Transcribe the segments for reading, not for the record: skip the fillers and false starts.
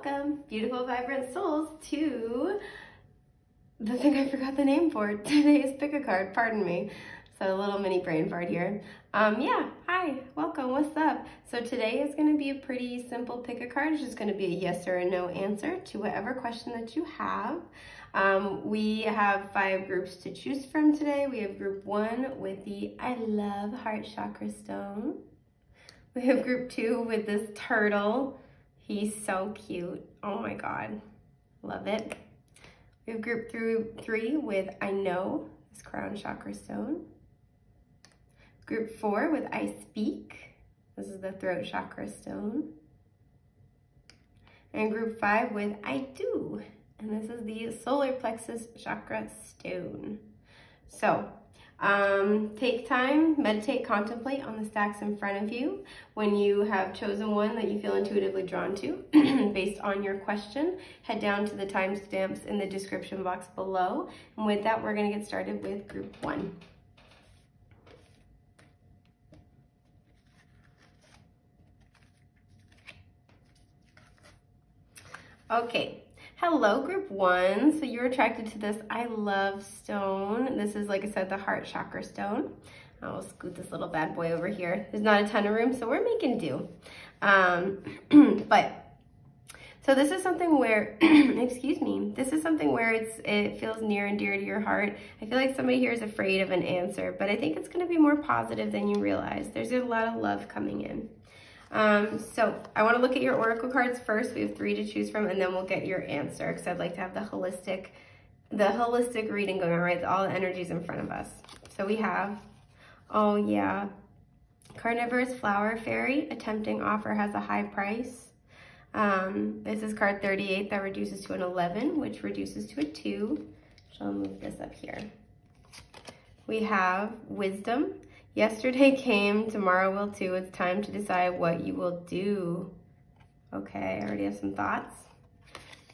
Welcome, beautiful, vibrant souls, to the thing I forgot the name for. Today's pick a card, pardon me. So a little mini brain fart here. Yeah, hi, welcome, what's up? So today is gonna be a pretty simple pick a card. It's just gonna be a yes or a no answer to whatever question that you have. We have 5 groups to choose from today. We have group 1 with the I love heart chakra stone. We have group 2 with this turtle. He's so cute. Oh my God, love it. We have group 3 with I know, this crown chakra stone. Group 4 with I speak. This is the throat chakra stone. And group 5 with I do. And this is the solar plexus chakra stone. So take time, meditate, contemplate on the stacks in front of you. When you have chosen one that you feel intuitively drawn to based on your question, head down to the timestamps in the description box below. And with that, we're gonna get started with group 1. Okay. Hello, group 1. So you're attracted to this I love stone. This is, like I said, the heart chakra stone. I'll scoot this little bad boy over here. There's not a ton of room, so we're making do. So this is something where, excuse me, this is something where it feels near and dear to your heart. I feel like somebody here is afraid of an answer, but I think it's gonna be more positive than you realize. There's a lot of love coming in. So I want to look at your oracle cards first. We have 3 to choose from, and then we'll get your answer, because I'd like to have the holistic reading going on, right? All the energies in front of us. So we have, oh yeah, carnivorous flower fairy, a tempting offer has a high price. This is card 38 that reduces to an 11, which reduces to a 2. So I'll move this up here. We have wisdom. Yesterday came, tomorrow will too. It's time to decide what you will do. Okay, I already have some thoughts.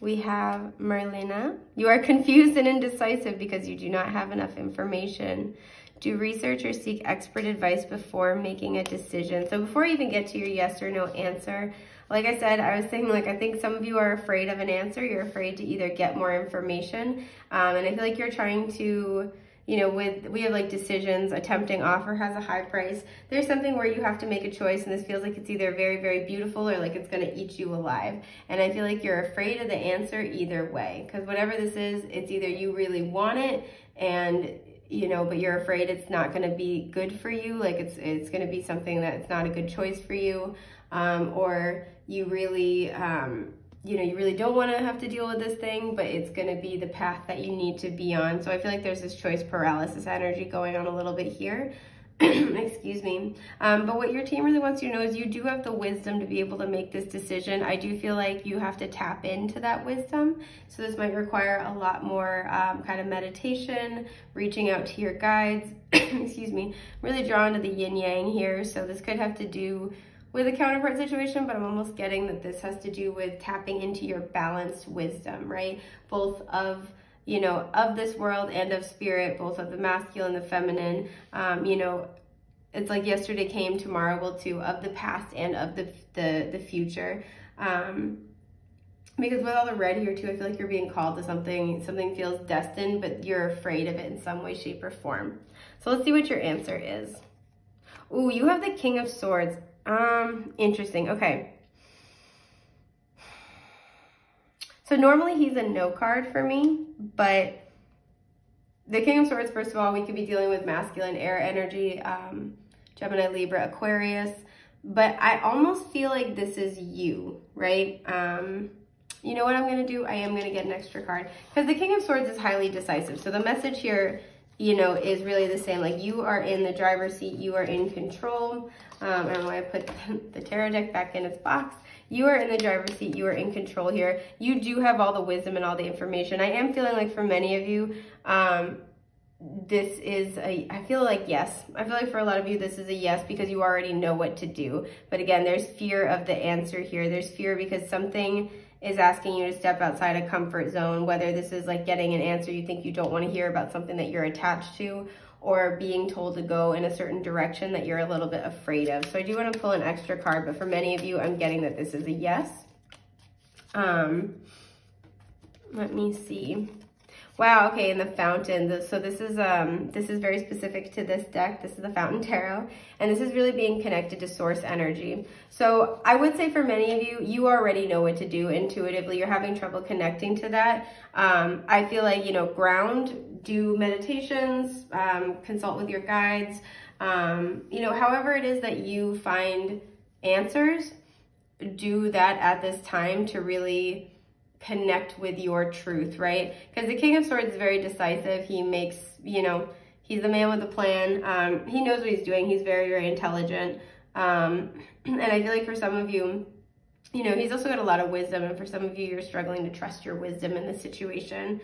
We have Merlina. You are confused and indecisive because you do not have enough information. Do research or seek expert advice before making a decision. So before you even get to your yes or no answer, like I said, I was saying, like, I think some of you are afraid of an answer. You're afraid to either get more information. And I feel like you're trying to, you know, we have like decisions, a tempting offer has a high price. There's something where you have to make a choice, and this feels like it's either very, very beautiful or like it's gonna eat you alive. And I feel like you're afraid of the answer either way, because whatever this is, it's either you really want it and, you know, but you're afraid it's not gonna be good for you, like it's gonna be something that's not a good choice for you, or you really, you know, you really don't want to have to deal with this thing, but it's going to be the path that you need to be on. So I feel like there's this choice paralysis energy going on a little bit here. Excuse me. But what your team really wants you to know is you do have the wisdom to be able to make this decision. I do feel like you have to tap into that wisdom. So this might require a lot more kind of meditation, reaching out to your guides. Excuse me. Really drawn to the yin yang here. So this could have to do with a counterpart situation, but I'm almost getting that this has to do with tapping into your balanced wisdom, right? Both of, you know, of this world and of spirit, both of the masculine, the feminine. You know, it's like yesterday came, tomorrow will too, of the past and of the future. Because with all the red here too, I feel like you're being called to something feels destined, but you're afraid of it in some way, shape, or form. So let's see what your answer is. Ooh, you have the King of Swords. Interesting. Okay. So normally he's a no card for me, but the King of Swords, first of all, we could be dealing with masculine air energy, Gemini, Libra, Aquarius, but I almost feel like this is you, right? You know what I'm going to do? I am going to get an extra card because the King of Swords is highly decisive. So the message here, you know, is really the same. Like, you are in the driver's seat, you are in control. I don't know why I put the tarot deck back in its box. You are in the driver's seat, you are in control here. You do have all the wisdom and all the information. I am feeling like for many of you, this is I feel like yes. I feel like for a lot of you, this is a yes because you already know what to do. But again, there's fear of the answer here. There's fear because something is asking you to step outside a comfort zone, whether this is like getting an answer you think you don't want to hear about something that you're attached to, or being told to go in a certain direction that you're a little bit afraid of. So I do want to pull an extra card, but for many of you, I'm getting that this is a yes. Let me see. Wow, okay, and the fountain. So this is very specific to this deck. This is the Fountain Tarot, and this is really being connected to source energy. So I would say for many of you, you already know what to do intuitively. You're having trouble connecting to that. I feel like, you know, ground, do meditations, consult with your guides. You know, however it is that you find answers, do that at this time to really connect with your truth, right? Because the King of Swords is very decisive. He makes, you know, he's the man with a plan. He knows what he's doing. He's very, very intelligent. And I feel like for some of you, you know, he's also got a lot of wisdom. And for some of you, you're struggling to trust your wisdom in this situation.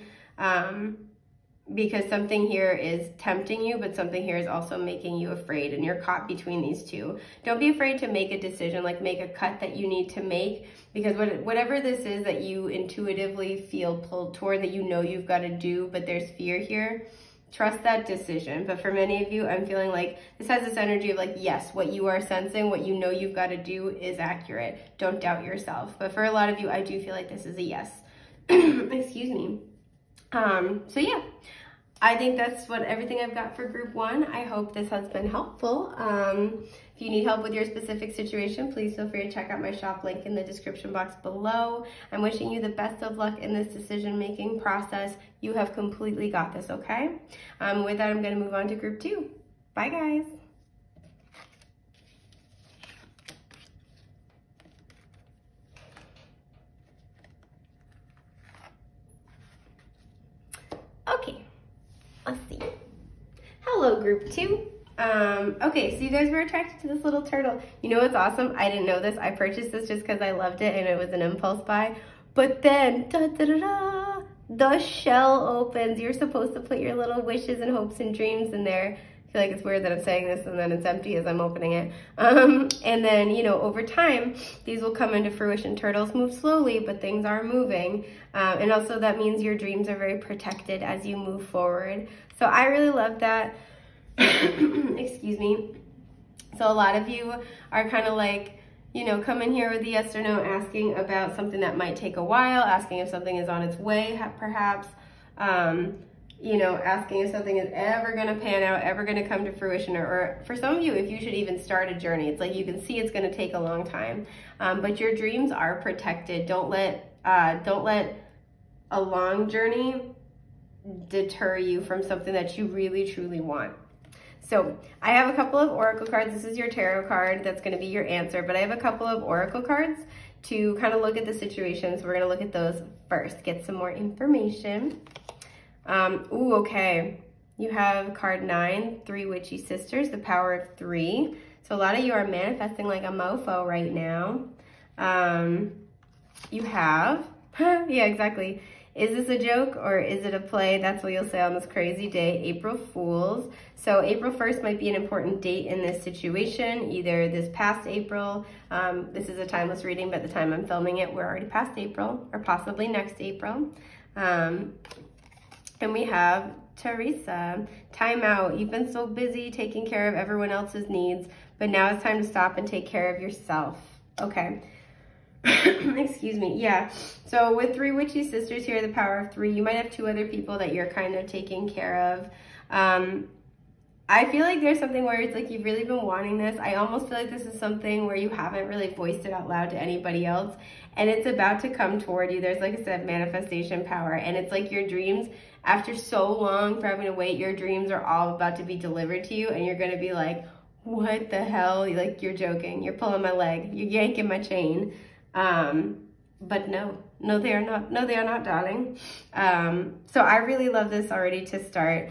Because something here is tempting you, but something here is also making you afraid, and you're caught between these two. Don't be afraid to make a decision, like make a cut that you need to make, because whatever this is that you intuitively feel pulled toward, that you know you've got to do, but there's fear here, trust that decision. But for many of you, I'm feeling like this has this energy of like, yes, what you are sensing, what you know you've got to do is accurate. Don't doubt yourself. But for a lot of you, I do feel like this is a yes. Excuse me. So yeah, I think that's everything I've got for group 1. I hope this has been helpful. If you need help with your specific situation, please feel free to check out my shop link in the description box below. I'm wishing you the best of luck in this decision-making process. You have completely got this, okay? With that, I'm gonna move on to group 2. Bye, guys. Okay, let's see. Hello, group 2. Okay, so you guys were attracted to this little turtle. You know what's awesome? I didn't know this. I purchased this just because I loved it and it was an impulse buy. But then, da-da-da-da, the shell opens. You're supposed to put your little wishes and hopes and dreams in there. I feel like it's weird that I'm saying this and then it's empty as I'm opening it. And then, you know, over time, these will come into fruition. Turtles move slowly, but things are moving. And also that means your dreams are very protected as you move forward. So I really love that. Excuse me. So a lot of you are kind of like, you know, come in here with the yes or no, asking about something that might take a while, asking if something is on its way, perhaps. You know, asking if something is ever going to pan out, ever going to come to fruition, or for some of you, if you should even start a journey. It's like you can see it's going to take a long time, but your dreams are protected. Don't let a long journey deter you from something that you really, truly want. So I have a couple of oracle cards. This is your tarot card. That's going to be your answer, but I have a couple of oracle cards to kind of look at the situations. We're going to look at those first, get some more information. Ooh, okay. You have card 9, 3 witchy sisters, the power of 3. So a lot of you are manifesting like a mofo right now. You have, yeah, exactly. Is this a joke or is it a play? That's what you'll say on this crazy day, April Fools. So April 1st might be an important date in this situation, either this past April. This is a timeless reading, but the time I'm filming it, we're already past April, or possibly next April. And we have Teresa, time out. You've been so busy taking care of everyone else's needs, but now it's time to stop and take care of yourself. Okay. Excuse me. Yeah. So with 3 witchy sisters here, the power of 3, you might have 2 other people that you're kind of taking care of. I feel like there's something where it's like you've really been wanting this. I almost feel like this is something where you haven't really voiced it out loud to anybody else, and it's about to come toward you. There's, like I said, manifestation power, and it's like your dreams, after so long for having to wait, your dreams are all about to be delivered to you, and you're going to be like, what the hell? Like, you're joking. You're pulling my leg. You're yanking my chain. But no, they are not. No, they are not, darling. So I really love this already to start.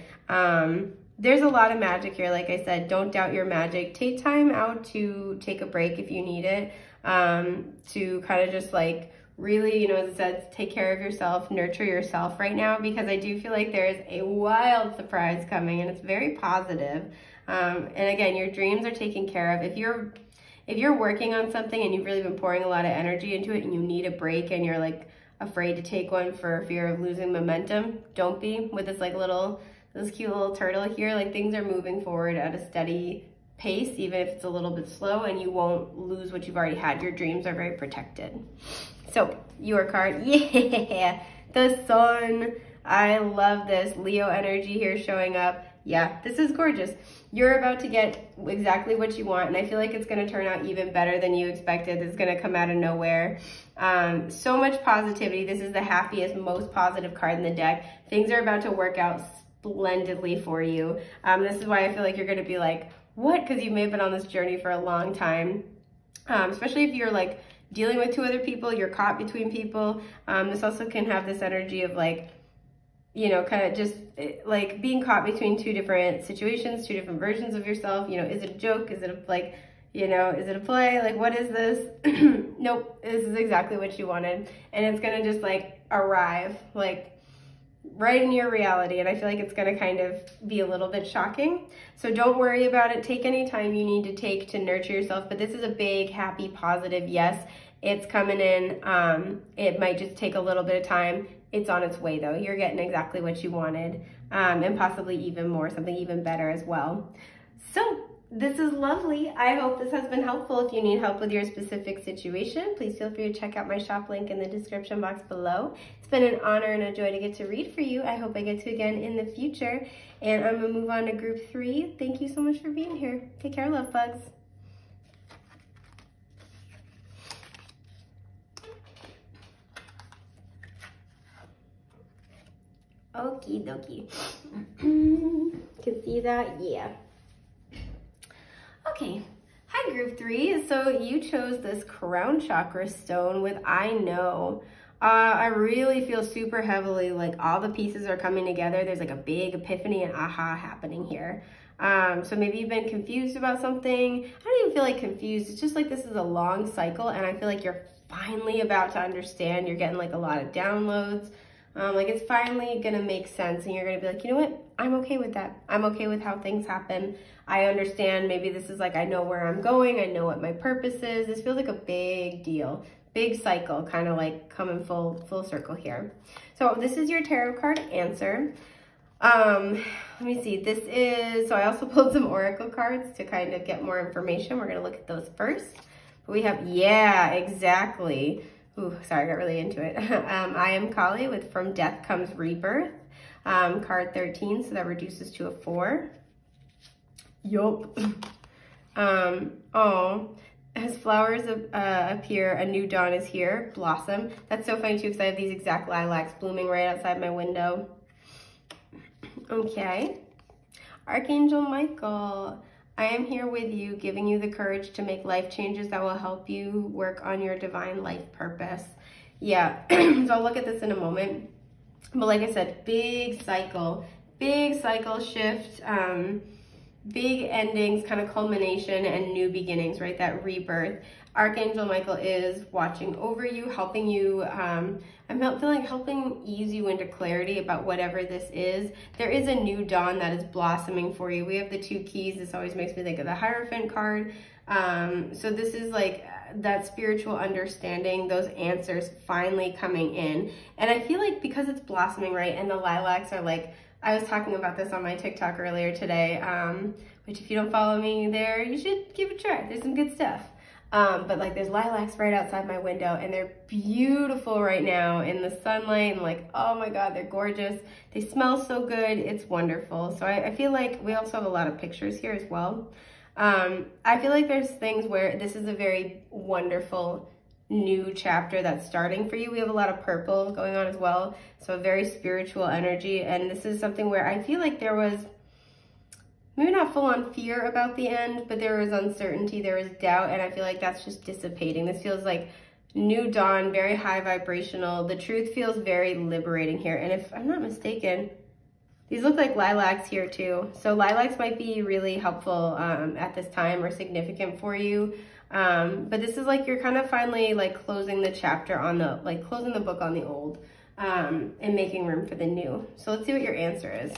There's a lot of magic here. Like I said, don't doubt your magic. Take time out to take a break if you need it, to kind of just like really, you know, as I said, take care of yourself, nurture yourself right now, because I do feel like there is a wild surprise coming and it's very positive. And again, your dreams are taken care of. If you're working on something and you've really been pouring a lot of energy into it and you need a break and you're like afraid to take one for fear of losing momentum, don't be. With this like this cute little turtle here, like things are moving forward at a steady pace, even if it's a little bit slow, and you won't lose what you've already had. Your dreams are very protected. So your card, yeah, the sun. I love this Leo energy here showing up. Yeah, this is gorgeous. You're about to get exactly what you want, and I feel like it's going to turn out even better than you expected. It's going to come out of nowhere. So much positivity. This is the happiest, most positive card in the deck. Things are about to work out splendidly for you. This is why I feel like you're going to be like, what? Because you may have been on this journey for a long time, especially if you're like dealing with two other people, you're caught between people. This also can have this energy of like, you know, kind of just like being caught between two different situations, two different versions of yourself. You know, is it a joke? Is it a, like, you know, is it a play? Like, what is this? Nope, this is exactly what you wanted. And it's going to just like arrive like right in your reality. And I feel like it's going to kind of be a little bit shocking. So don't worry about it. Take any time you need to take to nurture yourself. But this is a big, happy, positive yes. It's coming in. It might just take a little bit of time. It's on its way though. You're getting exactly what you wanted, and possibly even more, something even better as well. So this is lovely. I hope this has been helpful. If you need help with your specific situation, please feel free to check out my shop link in the description box below. It's been an honor and a joy to get to read for you. I hope I get to again in the future. And I'm gonna move on to group 3. Thank you so much for being here. Take care, love bugs. Okie dokie. Can see that? Yeah. Okay. Hi, group 3. So you chose this crown chakra stone with I know. I really feel super heavily like all the pieces are coming together. There's like a big epiphany and aha happening here. So maybe you've been confused about something. I don't even feel like confused. It's just like this is a long cycle, and I feel like you're finally about to understand. You're getting like a lot of downloads. Like it's finally gonna make sense, and you're gonna be like, you know what? I'm okay with that. I'm okay with how things happen. I understand. Maybe this is like, I know where I'm going. I know what my purpose is. This feels like a big deal, big cycle, kind of like coming full circle here. So this is your tarot card answer. Let me see. This is, so I also pulled some oracle cards to kind of get more information. We're gonna look at those first. But we have, yeah, exactly. Ooh, sorry, I got really into it. I am Kali with From Death Comes Rebirth, card 13, so that reduces to a 4. Yup. Oh, as flowers appear, a new dawn is here, blossom. That's so funny too, because I have these exact lilacs blooming right outside my window. Okay. Archangel Michael, I am here with you, giving you the courage to make life changes that will help you work on your divine life purpose. Yeah, so I'll look at this in a moment. But like I said, big cycle shift, big endings, kind of culmination and new beginnings, right? That rebirth. Archangel Michael is watching over you, helping you, I'm feeling helping ease you into clarity about whatever this is. There is a new dawn that is blossoming for you. We have the 2 keys. This always makes me think of the Hierophant card. So this is like that spiritual understanding, those answers finally coming in. And I feel like because it's blossoming, right, and the lilacs are like, I was talking about this on my TikTok earlier today, which if you don't follow me there, you should give it a try. There's some good stuff. But like there's lilacs right outside my window, and they're beautiful right now in the sunlight, and like, oh my God, they're gorgeous. They smell so good. It's wonderful. So I feel like we also have a lot of pictures here as well. I feel like there's things where this is a very wonderful new chapter that's starting for you. We have a lot of purple going on as well. So a very spiritual energy. And this is something where I feel like there was maybe not full on fear about the end, but there was uncertainty, there was doubt, and I feel like that's just dissipating. This feels like new dawn, very high vibrational. The truth feels very liberating here. And if I'm not mistaken, these look like lilacs here too. So lilacs might be really helpful at this time or significant for you. But this is like you're kind of finally like closing the chapter on the, like closing the book on the old and making room for the new. So let's see what your answer is.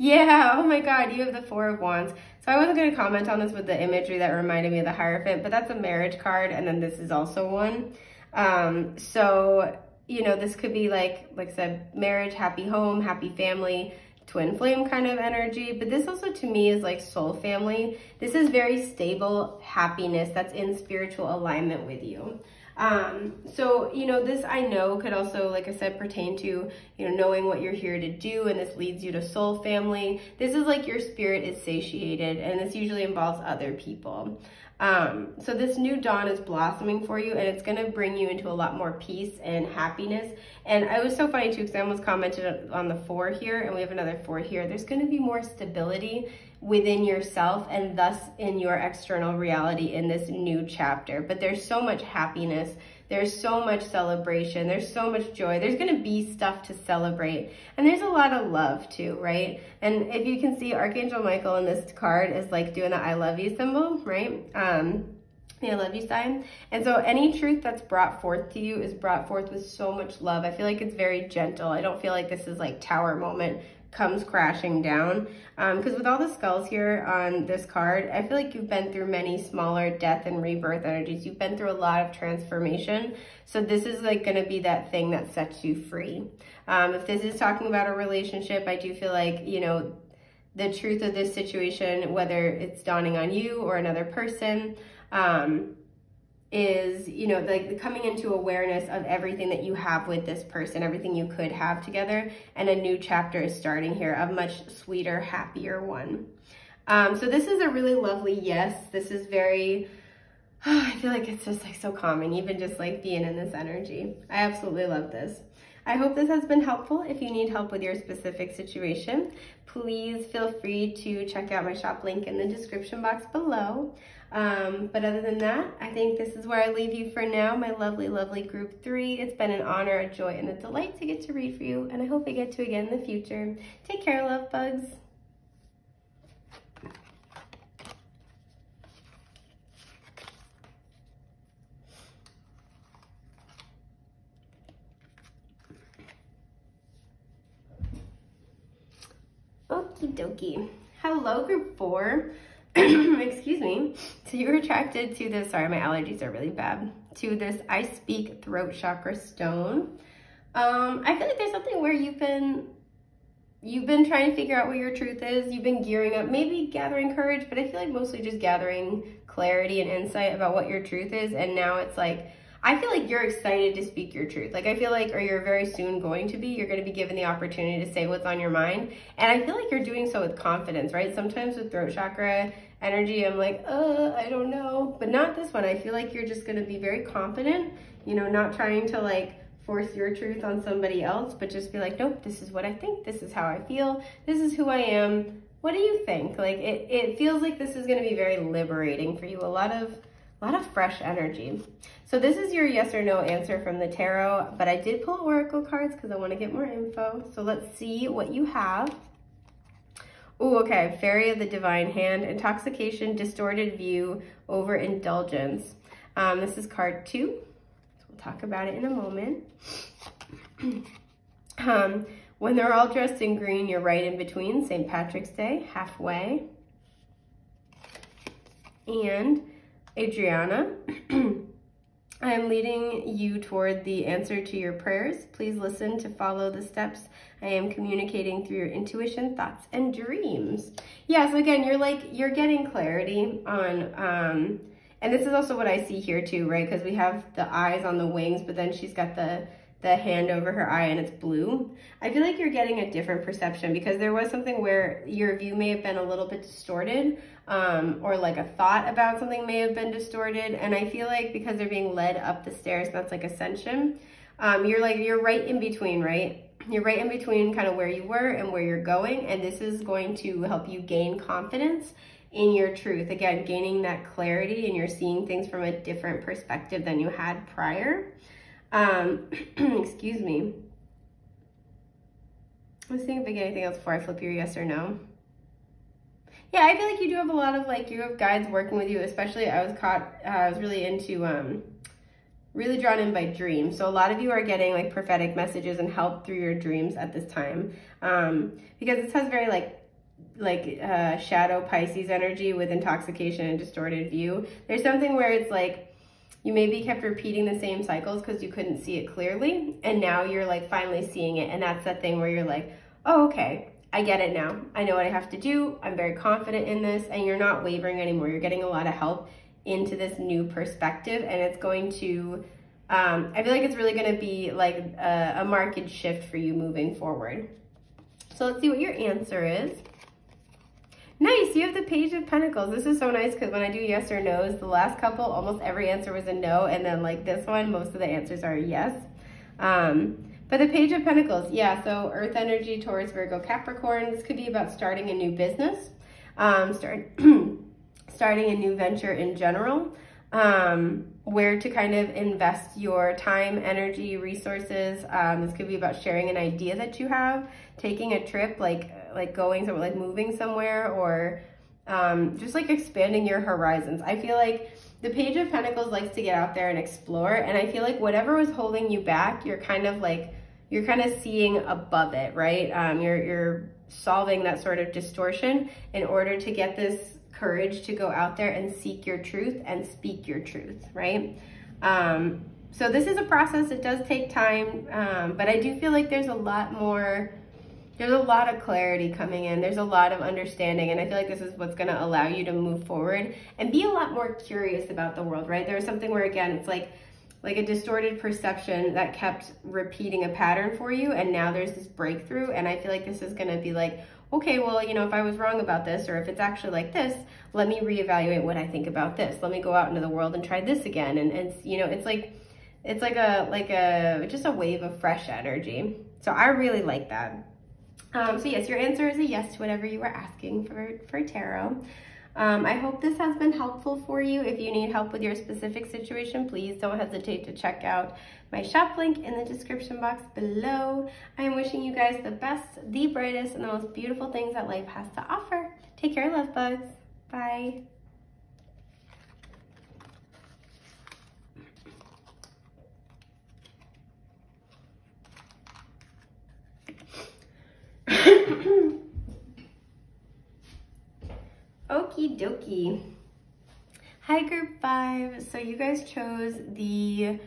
Yeah, oh my God, you have the 4 of Wands. So I wasn't going to comment on this with the imagery that reminded me of the Hierophant, but that's a marriage card, and then this is also one. So, you know, this could be like I said, marriage, happy home, happy family, twin flame kind of energy, but this also to me is like soul family. This is very stable happiness that's in spiritual alignment with you. So, you know, this I know could also, like I said, pertain to, you know, knowing what you're here to do, and this leads you to soul family. This is like your spirit is satiated, and this usually involves other people. So this new dawn is blossoming for you, and it's going to bring you into a lot more peace and happiness. And it was so funny too, because I almost commented on the 4 here, and we have another 4 here. There's going to be more stability within yourself and thus in your external reality in this new chapter. But there's so much happiness. There's so much celebration. There's so much joy. There's going to be stuff to celebrate. And there's a lot of love too, right? And if you can see, Archangel Michael in this card is like doing the I love you symbol, right? The I love you sign. And so any truth that's brought forth to you is brought forth with so much love. I feel like it's very gentle. I don't feel like this is like tower moment comes crashing down. Because with all the skulls here on this card, I feel like you've been through many smaller death and rebirth energies. You've been through a lot of transformation. So this is like going to be that thing that sets you free. If this is talking about a relationship, I do feel like, you know, the truth of this situation, whether it's dawning on you or another person, is, you know, like coming into awareness of everything that you have with this person, everything you could have together, and a new chapter is starting here, a much sweeter, happier one. So this is a really lovely yes. This is very, I feel like it's just like so calming, even just like being in this energy. I absolutely love this. I hope this has been helpful. If you need help with your specific situation, please feel free to check out my shop link in the description box below. But other than that, I think this is where I leave you for now, my lovely, lovely group 3. It's been an honor, a joy, and a delight to get to read for you, and I hope I get to again in the future. Take care, love bugs. Okie dokie. Hello, group 4. Excuse me. So you were attracted to this, sorry, my allergies are really bad, to this I Speak throat chakra stone. I feel like there's something where you've been trying to figure out what your truth is. You've been gearing up, maybe gathering courage, but I feel like mostly just gathering clarity and insight about what your truth is. And now it's like, I feel like you're excited to speak your truth. Like I feel like, or you're very soon going to be, you're going to be given the opportunity to say what's on your mind. And I feel like you're doing so with confidence, right? Sometimes with throat chakra energy, I'm like, I don't know, but not this one. I feel like you're just going to be very confident, you know, not trying to like force your truth on somebody else, but just be like, nope, this is what I think. This is how I feel. This is who I am. What do you think? Like it feels like this is going to be very liberating for you. A lot of fresh energy. So this is your yes or no answer from the tarot, but I did pull oracle cards because I want to get more info. So let's see what you have. Oh, okay. Fairy of the Divine Hand, intoxication, distorted view, overindulgence. This is card 2. So we'll talk about it in a moment. When they're all dressed in green, you're right in between. St. Patrick's Day, halfway. And Adriana, I am leading you toward the answer to your prayers. Please listen to follow the steps. I am communicating through your intuition, thoughts, and dreams. Yeah, so again, you're getting clarity on, and this is also what I see here too, right? Because we have the eyes on the wings, but then she's got the hand over her eye and it's blue. I feel like you're getting a different perception because there was something where your view may have been a little bit distorted, or like a thought about something may have been distorted. And I feel like because they're being led up the stairs, that's like ascension. You're right in between, right? You're right in between kind of where you were and where you're going. And this is going to help you gain confidence in your truth. Again, gaining that clarity, and you're seeing things from a different perspective than you had prior. Excuse me. Let's see if I get anything else before I flip your yes or no. Yeah, I feel like you do have a lot of you have guides working with you, especially I was really into, really drawn in by dreams. So a lot of you are getting like prophetic messages and help through your dreams at this time. Because this has very shadow Pisces energy with intoxication and distorted view. There's something where it's like, you maybe kept repeating the same cycles because you couldn't see it clearly. And now you're like finally seeing it. And that's that thing where you're like, oh, okay. I get it now. I know what I have to do. I'm very confident in this, and you're not wavering anymore. You're getting a lot of help into this new perspective, and it's going to, I feel like it's really going to be like a marked shift for you moving forward. So let's see what your answer is. Nice, you have the Page of Pentacles. This is so nice because when I do yes or no's, the last couple, almost every answer was a no, and then like this one, most of the answers are yes. But the Page of Pentacles, yeah, so Earth energy, Taurus, Virgo, Capricorn. This could be about starting a new business, starting a new venture in general, where to kind of invest your time, energy, resources. This could be about sharing an idea that you have, taking a trip, like going somewhere, like moving somewhere, or just like expanding your horizons. I feel like the Page of Pentacles likes to get out there and explore, and I feel like whatever was holding you back, you're kind of seeing above it, right? You're solving that sort of distortion in order to get this courage to go out there and seek your truth and speak your truth, right? So this is a process. It does take time, but I do feel like there's a lot of clarity coming in. There's a lot of understanding, and I feel like this is what's going to allow you to move forward and be a lot more curious about the world, right? There was something where, again, it's like a distorted perception that kept repeating a pattern for you, and now there's this breakthrough, and I feel like this is going to be like, okay, well, you know, if I was wrong about this, or if it's actually like this, let me reevaluate what I think about this. Let me go out into the world and try this again. And it's, you know, it's like just a wave of fresh energy. So I really like that. So yes, your answer is a yes to whatever you were asking for tarot. I hope this has been helpful for you. If you need help with your specific situation, please don't hesitate to check out my shop link in the description box below. I am wishing you guys the best, the brightest, and the most beautiful things that life has to offer. Take care, love bugs. Bye. Okie dokie. Hi, group 5. So you guys chose the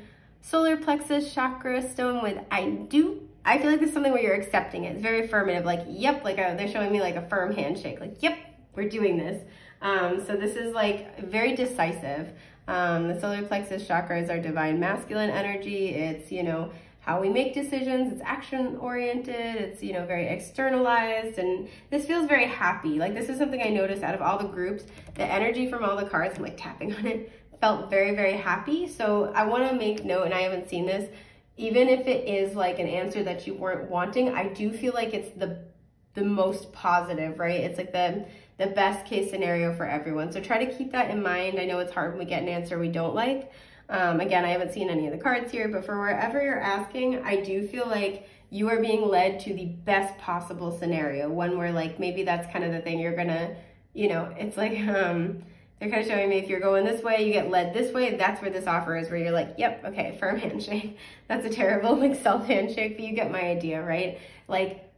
solar plexus chakra stone with I do. I feel like this is something where you're accepting it. It's very affirmative, like, yep, like they're showing me like a firm handshake, like, yep, we're doing this. So this is like very decisive. The solar plexus chakra is our divine masculine energy. It's, you know, how we make decisions. It's action oriented. It's, you know, very externalized, and this feels very happy. Like, this is something I noticed out of all the groups, the energy from all the cards, I'm like tapping on it, felt very, very happy. So I want to make note, and I haven't seen this, even if it is like an answer that you weren't wanting, I do feel like it's the most positive, right? It's like the best case scenario for everyone. So try to keep that in mind. I know it's hard when we get an answer we don't like. Again, I haven't seen any of the cards here, but for wherever you're asking, I do feel like you are being led to the best possible scenario. One where like, maybe that's kind of the thing you're gonna, you know, it's like, they're kind of showing me if you're going this way, you get led this way. That's where this offer is, where you're like, yep, okay, firm handshake. That's a terrible like self handshake, but you get my idea, right? Like,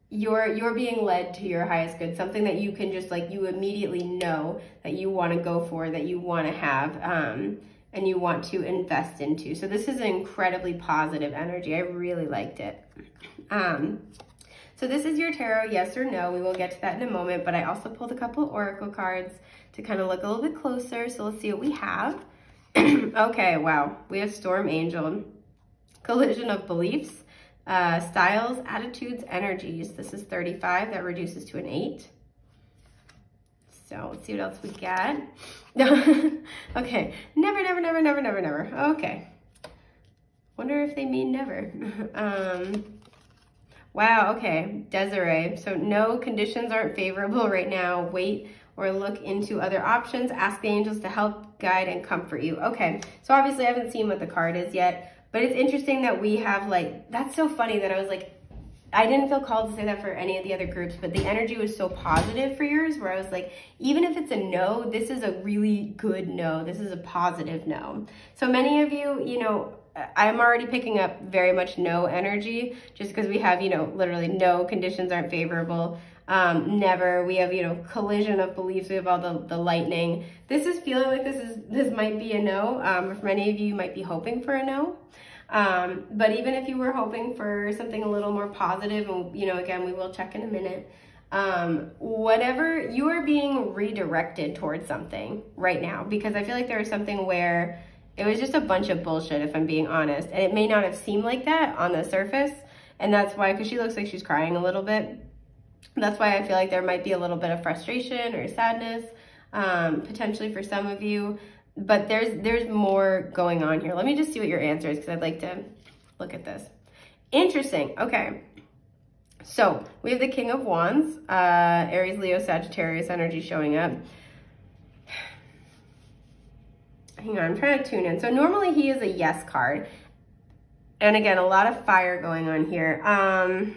you're being led to your highest good, something that you can just like, you immediately know that you want to go for, that you want to have, and you want to invest into. So this is an incredibly positive energy. I really liked it. So this is your tarot, yes or no. We will get to that in a moment, but I also pulled a couple oracle cards to kind of look a little bit closer. So let's see what we have. Okay, wow. We have Storm Angel, collision of beliefs, styles, attitudes, energies. This is 35, that reduces to an 8. So let's see what else we got. Okay, never, never, never, never, never, never. Okay. Wonder if they mean never. Wow, okay, Desiree. So no, conditions aren't favorable right now. Wait or look into other options. Ask the angels to help, guide, and comfort you. Okay, so obviously I haven't seen what the card is yet, but it's interesting that we have like, that's so funny that I was like, I didn't feel called to say that for any of the other groups, but the energy was so positive for yours, where I was like, even if it's a no, this is a really good no. This is a positive no. So many of you, you know, I'm already picking up very much no energy, just because we have, you know, literally no, conditions aren't favorable. Never. We have, you know, collision of beliefs. We have all the lightning. This is feeling like this might be a no. For many of you, you might be hoping for a no. But even if you were hoping for something a little more positive, and you know, again, we will check in a minute, whatever, you are being redirected towards something right now, because I feel like there was something where it was just a bunch of bullshit, if I'm being honest, and it may not have seemed like that on the surface, and that's why, because she looks like she's crying a little bit, that's why I feel like there might be a little bit of frustration or sadness, potentially for some of you, but there's more going on here. Let me just see what your answer is, because I'd like to look at this. Interesting. Okay. So we have the King of Wands, Aries, Leo, Sagittarius energy showing up. Hang on, I'm trying to tune in. So normally he is a yes card. And again, a lot of fire going on here. I'm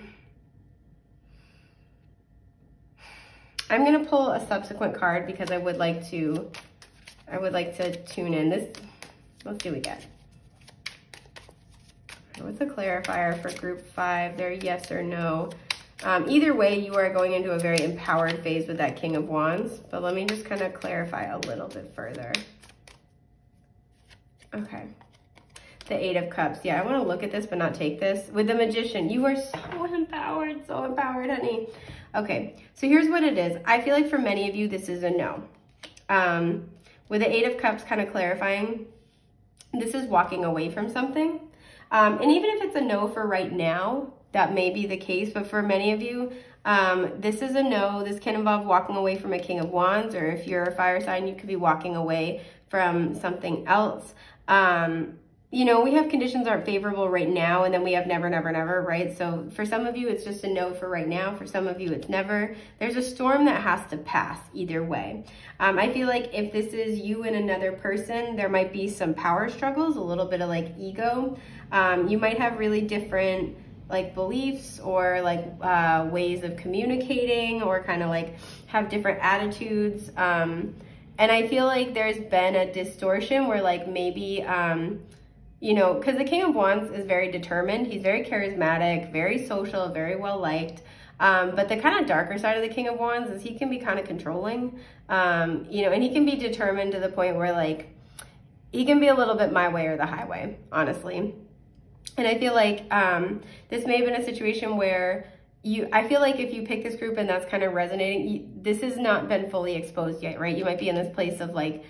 going to pull a subsequent card because I would like to tune in. Let's see what we get. What's a clarifier for group 5? They're yes or no. Either way, you are going into a very empowered phase with that King of Wands, but let me just kind of clarify a little bit further. Okay. The Eight of Cups. Yeah, I want to look at this, but not take this. With the Magician, you are so empowered, honey. Okay, so here's what it is. I feel like for many of you, this is a no. With the Eight of Cups kind of clarifying, this is walking away from something. And even if it's a no for right now, that may be the case, but for many of you, this is a no. This can involve walking away from a King of Wands, or if you're a fire sign, you could be walking away from something else. You know, we have conditions aren't favorable right now, and then we have never, never, never, right? So for some of you, it's just a no for right now. For some of you, it's never. There's a storm that has to pass either way. I feel like if this is you and another person, there might be some power struggles, a little bit of like ego. You might have really different like beliefs or like ways of communicating, or kind of like have different attitudes. And I feel like there's been a distortion where like maybe, you know, because the King of Wands is very determined. He's very charismatic, very social, very well liked. But the kind of darker side of the King of Wands is he can be kind of controlling, you know, and he can be determined to the point where like, he can be a little bit my way or the highway, honestly. And I feel like this may have been a situation where I feel like if you pick this group and that's kind of resonating, this has not been fully exposed yet, right? You might be in this place of like,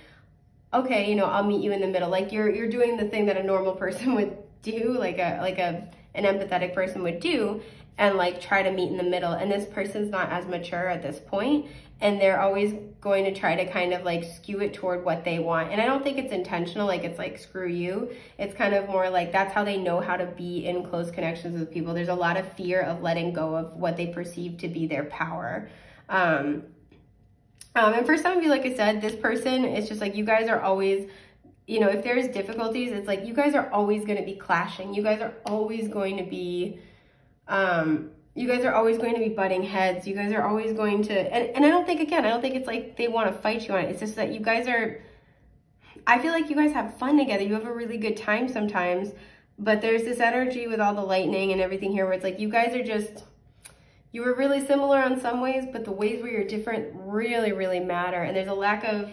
okay, you know, I'll meet you in the middle. Like you're doing the thing that a normal person would do, like an empathetic person would do, and like try to meet in the middle. And this person's not as mature at this point, and they're always going to try to kind of like skew it toward what they want. And I don't think it's intentional, like it's like, screw you. It's kind of more like that's how they know how to be in close connections with people. There's a lot of fear of letting go of what they perceive to be their power. And for some of you, like I said, this person, it's just like you guys are always, you know, if there's difficulties, it's like you guys are always going to be clashing. You guys are always going to be, butting heads. You guys are always going to, and I don't think, again, I don't think it's like they want to fight you on it. It's just that you guys are, I feel like you guys have fun together. You have a really good time sometimes, but there's this energy with all the lightning and everything here where it's like you guys are just, you were really similar on some ways, but the ways where you're different really, really matter. And there's a lack of,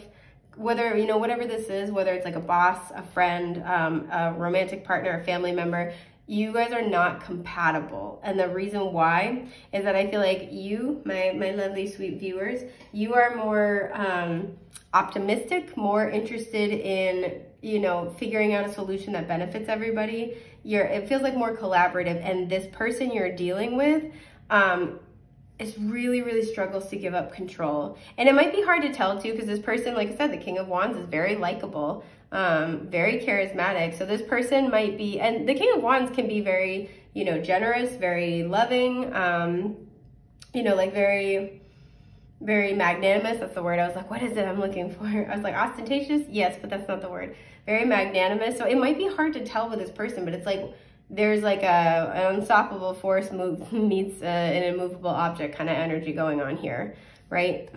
whether, you know, whatever this is, whether it's like a boss, a friend, a romantic partner, a family member, you guys are not compatible. And the reason why is that I feel like you, my lovely, sweet viewers, you are more optimistic, more interested in, you know, figuring out a solution that benefits everybody. It feels like more collaborative. And this person you're dealing with, is really, really struggles to give up control. And it might be hard to tell too, because this person, like I said, the King of Wands is very likable, very charismatic. So this person might be, and the King of Wands can be very, you know, generous, very loving, you know, like very, very magnanimous. That's the word. I was like, what is it I'm looking for? I was like, ostentatious? Yes, but that's not the word. Very magnanimous. So it might be hard to tell with this person, but it's like, there's like an unstoppable force meets an immovable object kind of energy going on here, right?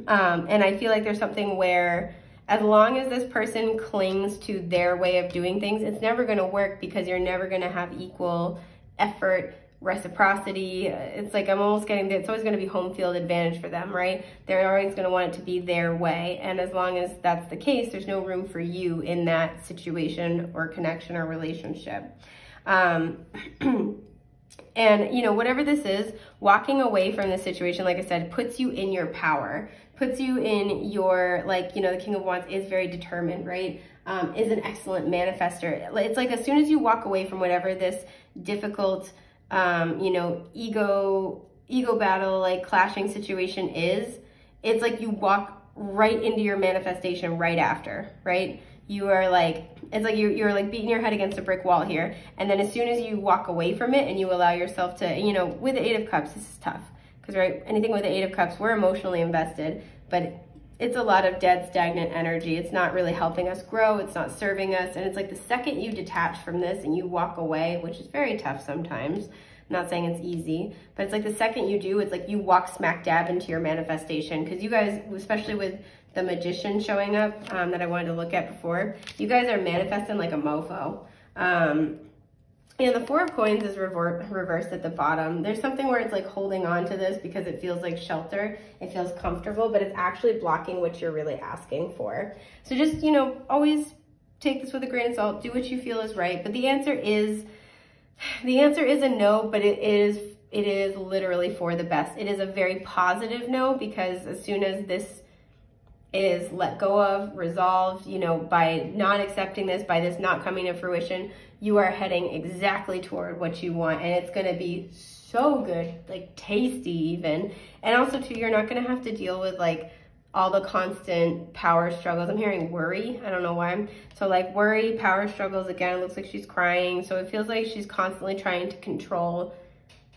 And I feel like there's something where as long as this person clings to their way of doing things, it's never going to work, because you're never going to have equal effort reciprocity. It's like I'm almost getting there. It's always going to be home field advantage for them, right? They're always going to want it to be their way. And as long as that's the case, there's no room for you in that situation or connection or relationship. And, you know, whatever this is, walking away from the situation, like I said, puts you in your power, puts you in your, like, you know, the King of Wands is very determined, right? Is an excellent manifester. It's like as soon as you walk away from whatever this difficult, you know, ego battle, like clashing situation is, it's like you walk right into your manifestation right after, right? You are like, it's like you're like beating your head against a brick wall here. And then as soon as you walk away from it and you allow yourself to, you know, with the Eight of Cups, this is tough. Because, right, anything with the Eight of Cups, we're emotionally invested, but it's a lot of dead, stagnant energy. It's not really helping us grow. It's not serving us. And it's like the second you detach from this and you walk away, which is very tough sometimes. I'm not saying it's easy, but it's like the second you do, it's like you walk smack dab into your manifestation. Because you guys, especially with the Magician showing up that I wanted to look at before, you guys are manifesting like a mofo. And the Four of Coins is reversed at the bottom. There's something where it's like holding on to this because it feels like shelter. It feels comfortable, but it's actually blocking what you're really asking for. So just, you know, always take this with a grain of salt. Do what you feel is right. But the answer is a no, but it is literally for the best. It is a very positive no, because as soon as this is let go of, resolved, you know, by not accepting this, by this not coming to fruition, you are heading exactly toward what you want. And it's going to be so good, like tasty even. And also too, you're not going to have to deal with like all the constant power struggles. I'm hearing worry. I don't know why. So like worry, power struggles, again, looks like she's crying. So it feels like she's constantly trying to control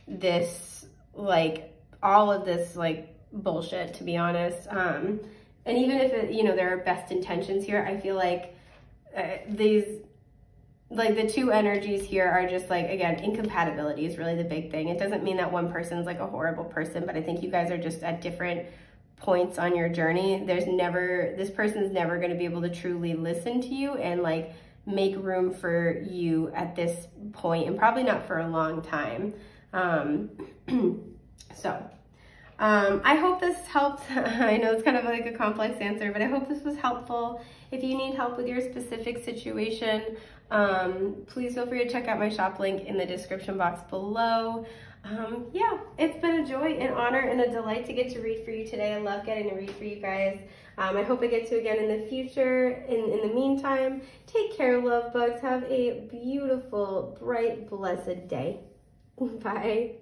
this, like all of this like bullshit, to be honest. And even if, it, you know, there are best intentions here, I feel like like the two energies here are just like, again, incompatibility is really the big thing. It doesn't mean that one person's like a horrible person, but I think you guys are just at different points on your journey. This person's never going to be able to truly listen to you and like make room for you at this point, and probably not for a long time. I hope this helped. I know it's kind of like a complex answer, but I hope this was helpful. If you need help with your specific situation, please feel free to check out my shop link in the description box below. Yeah, it's been a joy, an honor, and a delight to get to read for you today. I love getting to read for you guys. I hope I get to again in the future. In the meantime, take care, love bugs. Have a beautiful, bright, blessed day. Bye.